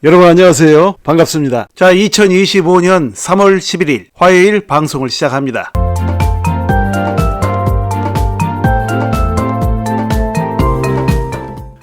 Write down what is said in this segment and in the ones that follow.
여러분 안녕하세요. 반갑습니다. 자, 2025년 3월 11일 화요일 방송을 시작합니다.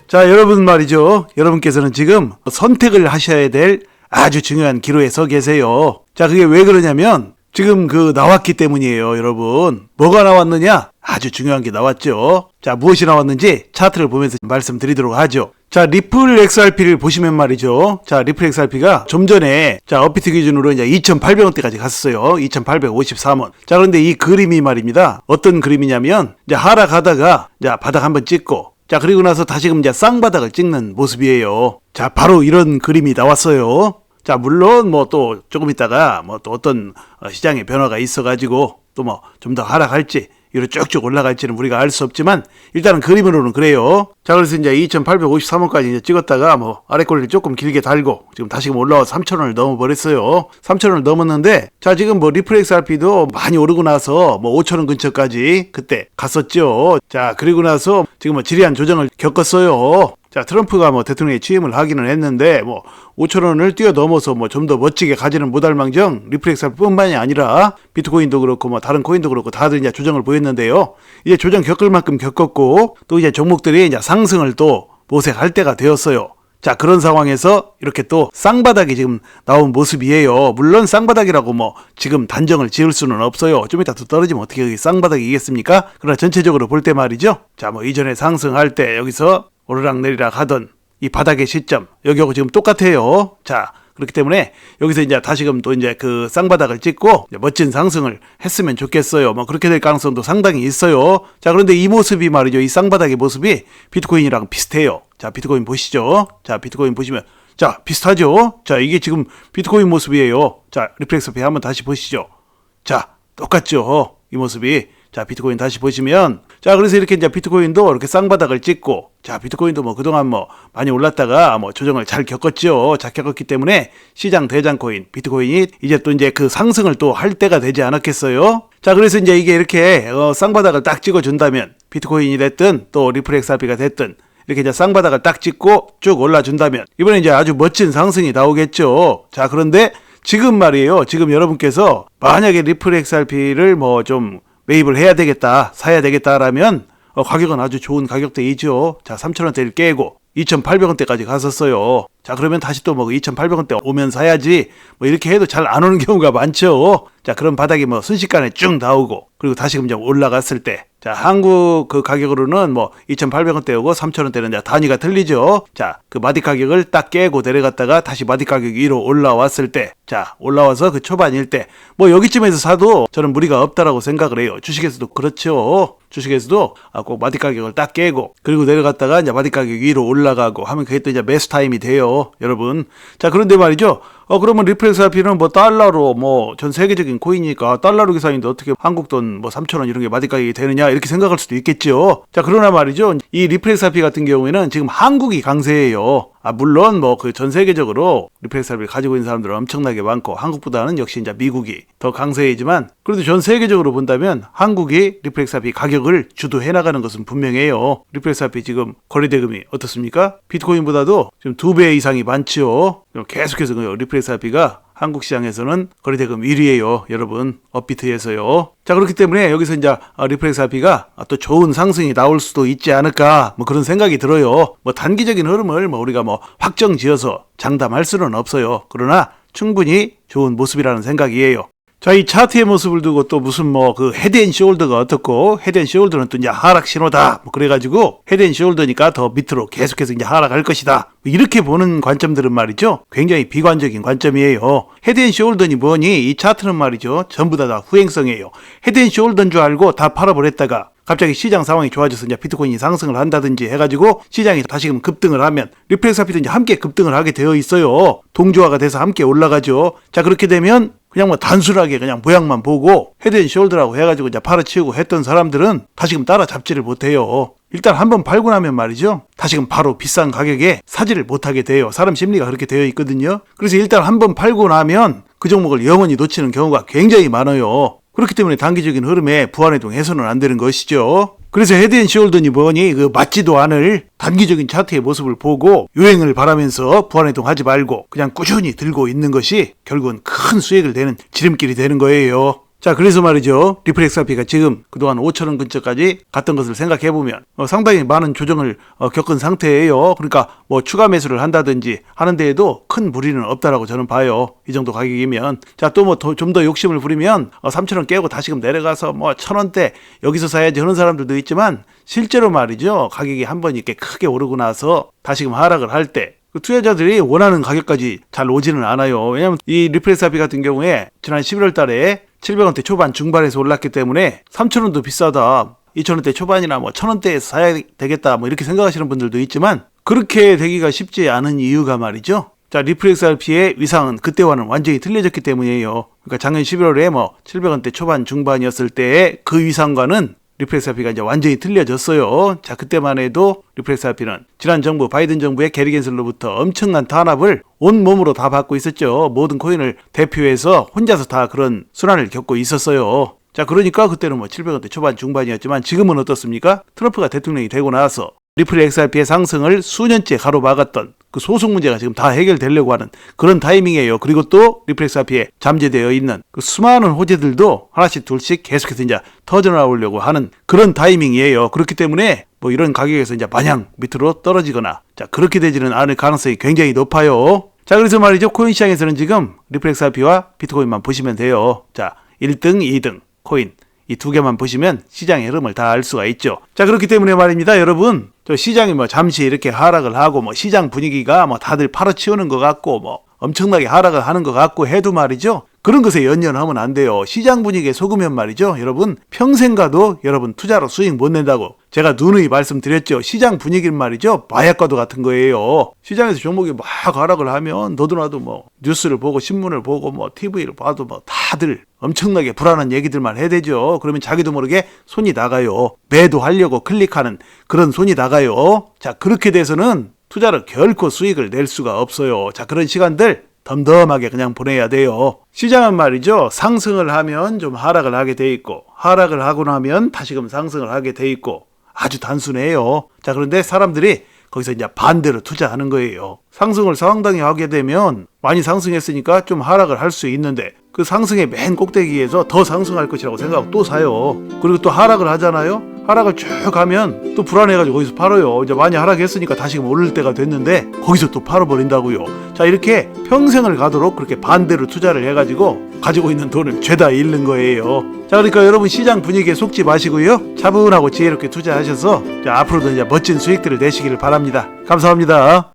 자, 여러분 말이죠. 여러분께서는 지금 선택을 하셔야 될 아주 중요한 기로에 서 계세요. 자, 그게 왜 그러냐면 지금 나왔기 때문이에요, 여러분. 뭐가 나왔느냐? 아주 중요한 게 나왔죠. 자, 무엇이 나왔는지 차트를 보면서 말씀드리도록 하죠. 자, 리플 XRP를 보시면 말이죠. 자, 리플 XRP가 좀 전에, 자, 업비트 기준으로 이제 2,800원대까지 갔어요. 2,853원. 자, 그런데 이 그림이 말입니다. 어떤 그림이냐면, 이제 하락하다가, 이제 바닥 한번 찍고, 자, 그리고 나서 다시금 이제 쌍바닥을 찍는 모습이에요. 자, 바로 이런 그림이 나왔어요. 자, 물론 또 조금 있다가 또 어떤 시장의 변화가 있어가지고 또 좀 더 하락할지 위로 쭉쭉 올라갈지는 우리가 알 수 없지만 일단은 그림으로는 그래요. 자, 그래서 이제 2,853원까지 이제 찍었다가 아래꼬리를 조금 길게 달고 지금 다시금 올라와서 3,000원을 넘어버렸어요. 3,000원을 넘었는데 자, 지금 리플 XRP도 많이 오르고 나서 5,000원 근처까지 그때 갔었죠. 자, 그리고 나서 지금 지리한 조정을 겪었어요. 자, 트럼프가 대통령에 취임을 하기는 했는데 5,000원을 뛰어넘어서 좀 더 멋지게 가지는 못할 망정 리플 XRP뿐만이 아니라 비트코인도 그렇고 다른 코인도 그렇고 다들 이제 조정을 보였는데요. 이제 조정 겪을 만큼 겪었고 또 이제 종목들이 이제 상승을 또 모색할 때가 되었어요. 자, 그런 상황에서 이렇게 또 쌍바닥이 지금 나온 모습이에요. 물론 쌍바닥이라고 지금 단정을 지을 수는 없어요. 좀 이따 또 떨어지면 어떻게 쌍바닥이겠습니까? 그러나 전체적으로 볼 때 말이죠. 자, 이전에 상승할 때 여기서 오르락내리락 하던 이 바닥의 시점 여기하고 지금 똑같아요. 자, 그렇기 때문에 여기서 이제 다시금 또 이제 쌍바닥을 찍고 멋진 상승을 했으면 좋겠어요. 그렇게 될 가능성도 상당히 있어요. 자, 그런데 이 모습이 말이죠. 이 쌍바닥의 모습이 비트코인이랑 비슷해요. 자, 비트코인 보시죠. 자, 비트코인 보시면 자, 비슷하죠. 자, 이게 지금 비트코인 모습이에요. 자, 리플 XRP 한번 다시 보시죠. 자, 똑같죠. 이 모습이. 자, 비트코인 다시 보시면 자, 그래서 이렇게 이제 비트코인도 이렇게 쌍바닥을 찍고 자, 비트코인도 그동안 많이 올랐다가 조정을 잘 겪었죠. 잘 겪었기 때문에 시장 대장 코인 비트코인이 이제 또 이제 상승을 또 할 때가 되지 않았겠어요. 자, 그래서 이제 이게 이렇게 쌍바닥을 딱 찍어 준다면 비트코인이 됐든 또 리플 XRP가 됐든 이렇게 이제 쌍바닥을 딱 찍고 쭉 올라 준다면 이번에 이제 아주 멋진 상승이 나오겠죠. 자, 그런데 지금 말이에요. 지금 여러분께서 만약에 리플 XRP를 좀 매입을 해야 되겠다, 사야 되겠다라면 가격은 아주 좋은 가격대이죠. 자, 3,000원대를 깨고 2,800원대까지 갔었어요. 자, 그러면 다시 또 2,800원대 오면 사야지 이렇게 해도 잘 안 오는 경우가 많죠. 자, 그런 바닥이 순식간에 쭉 나오고 그리고 다시금 이제 올라갔을 때 자, 한국 가격으로는 2,800원대 오고 3,000원대는 이제 단위가 틀리죠. 자, 마디 가격을 딱 깨고 내려갔다가 다시 마디 가격 위로 올라왔을 때 자, 올라와서 초반일 때 여기쯤에서 사도 저는 무리가 없다라고 생각을 해요. 주식에서도 그렇죠. 주식에서도 꼭 마디 가격을 딱 깨고 그리고 내려갔다가 이제 마디 가격 위로 올라가고 하면 그게 또 이제 매수 타임이 돼요, 여러분. 자, 그런데 말이죠. 그러면 리플 XRP는 달러로 전 세계적인 코인이니까 달러로 계산인데 어떻게 한국 돈 3,000원 이런 게 마디 가격이 되느냐 이렇게 생각할 수도 있겠죠. 자, 그러나 말이죠. 이 리플 XRP 같은 경우에는 지금 한국이 강세예요. 물론 전 세계적으로 리플 XRP 가지고 있는 사람들은 엄청나게 많고 한국보다는 역시 이제 미국이 더 강세이지만 그래도 전 세계적으로 본다면 한국이 리플 XRP 가격을 주도해 나가는 것은 분명해요. 리플 XRP 지금 거래대금이 어떻습니까? 비트코인보다도 지금 2배 이상이 많죠. 계속해서 리플 XRP가 한국 시장에서는 거래대금 1위예요, 여러분. 업비트에서요. 자, 그렇기 때문에 여기서 이제 리플 XRP가 또 좋은 상승이 나올 수도 있지 않을까 그런 생각이 들어요. 단기적인 흐름을 우리가 확정지어서 장담할 수는 없어요. 그러나 충분히 좋은 모습이라는 생각이에요. 자, 이 차트의 모습을 두고 또 무슨 헤드앤숄더가 어떻고 헤드앤숄더는 또 이제 하락 신호다 그래가지고 헤드앤숄더니까 더 밑으로 계속해서 이제 하락할 것이다 이렇게 보는 관점들은 말이죠 굉장히 비관적인 관점이에요. 헤드앤숄더니 뭐니 이 차트는 말이죠 전부 다 후행성이에요. 헤드앤숄더인 줄 알고 다 팔아버렸다가 갑자기 시장 상황이 좋아져서 이제 비트코인이 상승을 한다든지 해가지고 시장이 다시금 급등을 하면 리플 XRP도 이제 함께 급등을 하게 되어 있어요. 동조화가 돼서 함께 올라가죠. 자, 그렇게 되면 그냥 단순하게 그냥 모양만 보고 헤드앤숄더라고 해가지고 이제 팔아치우고 했던 사람들은 다시금 따라잡지를 못해요. 일단 한번 팔고 나면 말이죠 다시금 바로 비싼 가격에 사지를 못하게 돼요. 사람 심리가 그렇게 되어 있거든요. 그래서 일단 한번 팔고 나면 그 종목을 영원히 놓치는 경우가 굉장히 많아요. 그렇기 때문에 단기적인 흐름에 부안해동 해서는 안 되는 것이죠. 그래서 헤드앤숄더니 뭐니 그 맞지도 않을 단기적인 차트의 모습을 보고 유행을 바라면서 부안해동하지 말고 그냥 꾸준히 들고 있는 것이 결국은 큰 수익을 내는 지름길이 되는 거예요. 자, 그래서 말이죠. 리플렉스 RP가 지금 그동안 5,000원 근처까지 갔던 것을 생각해보면 상당히 많은 조정을 겪은 상태예요. 그러니까 뭐 추가 매수를 한다든지 하는 데에도 큰 무리는 없다라고 저는 봐요. 이 정도 가격이면. 자, 또 뭐 좀 더 욕심을 부리면 3,000원 깨고 다시금 내려가서 뭐 1,000원대 여기서 사야지 하는 사람들도 있지만 실제로 말이죠. 가격이 한번 이렇게 크게 오르고 나서 다시금 하락을 할 때 투자자들이 원하는 가격까지 잘 오지는 않아요. 왜냐하면 이 리플렉스 RP 같은 경우에 지난 11월 달에 700원대 초반 중반에서 올랐기 때문에 3,000원도 비싸다. 2,000원대 초반이나 뭐 1,000원대에서 사야 되겠다. 뭐 이렇게 생각하시는 분들도 있지만 그렇게 되기가 쉽지 않은 이유가 말이죠. 자, 리플렉스 RP의 위상은 그때와는 완전히 틀려졌기 때문이에요. 그러니까 작년 11월에 뭐 700원대 초반 중반이었을 때의 그 위상과는 리플렉스 RP가 이제 완전히 틀려졌어요. 자, 그때만 해도 리플렉스 RP는 지난 정부 바이든 정부의 게리 겐슬로부터 엄청난 탄압을 온몸으로 다 받고 있었죠. 모든 코인을 대표해서 혼자서 다 그런 순환을 겪고 있었어요. 자, 그러니까 그때는 뭐 700원대 초반 중반이었지만 지금은 어떻습니까? 트럼프가 대통령이 되고 나서 리플렉스 RP의 상승을 수년째 가로막았던 그 소송 문제가 지금 다 해결되려고 하는 그런 타이밍이에요. 그리고 또 리플렉스 RP에 잠재되어 있는 그 수많은 호재들도 하나씩 둘씩 계속해서 이제 터져나오려고 하는 그런 타이밍이에요. 그렇기 때문에 뭐 이런 가격에서 이제 마냥 밑으로 떨어지거나 자, 그렇게 되지는 않을 가능성이 굉장히 높아요. 자, 그래서 말이죠. 코인 시장에서는 지금 리플렉스 RP와 비트코인만 보시면 돼요. 자, 1등, 2등 코인 이 두 개만 보시면 시장의 흐름을 다 알 수가 있죠. 자, 그렇기 때문에 말입니다. 여러분, 저 시장이 뭐 잠시 이렇게 하락을 하고 뭐 시장 분위기가 뭐 다들 팔아치우는 것 같고 뭐 엄청나게 하락을 하는 것 같고 해도 말이죠. 그런 것에 연연하면 안 돼요. 시장 분위기에 속으면 말이죠. 여러분, 평생 가도 여러분 투자로 수익 못 낸다고 제가 누누이 말씀드렸죠. 시장 분위기는 말이죠. 마약과도 같은 거예요. 시장에서 종목이 막 하락을 하면 너도 나도 뭐 뉴스를 보고 신문을 보고 뭐 TV를 봐도 뭐 다들 엄청나게 불안한 얘기들만 해대죠. 그러면 자기도 모르게 손이 나가요. 매도하려고 클릭하는 그런 손이 나가요. 자, 그렇게 돼서는 투자를 결코 수익을 낼 수가 없어요. 자, 그런 시간들 덤덤하게 그냥 보내야 돼요. 시장은 말이죠. 상승을 하면 좀 하락을 하게 돼 있고 하락을 하고 나면 다시금 상승을 하게 돼 있고 아주 단순해요. 자, 그런데 사람들이 거기서 이제 반대로 투자하는 거예요. 상승을 상당히 하게 되면 많이 상승했으니까 좀 하락을 할 수 있는데 그 상승의 맨 꼭대기에서 더 상승할 것이라고 생각하고 또 사요. 그리고 또 하락을 하잖아요. 하락을 쭉 하면 또 불안해가지고 거기서 팔아요. 이제 많이 하락했으니까 다시 오를 때가 됐는데 거기서 또 팔아버린다고요. 자, 이렇게 평생을 가도록 그렇게 반대로 투자를 해가지고 가지고 있는 돈을 죄다 잃는 거예요. 자, 그러니까 여러분 시장 분위기에 속지 마시고요. 차분하고 지혜롭게 투자하셔서 자, 앞으로도 이제 멋진 수익들을 내시기를 바랍니다. 감사합니다.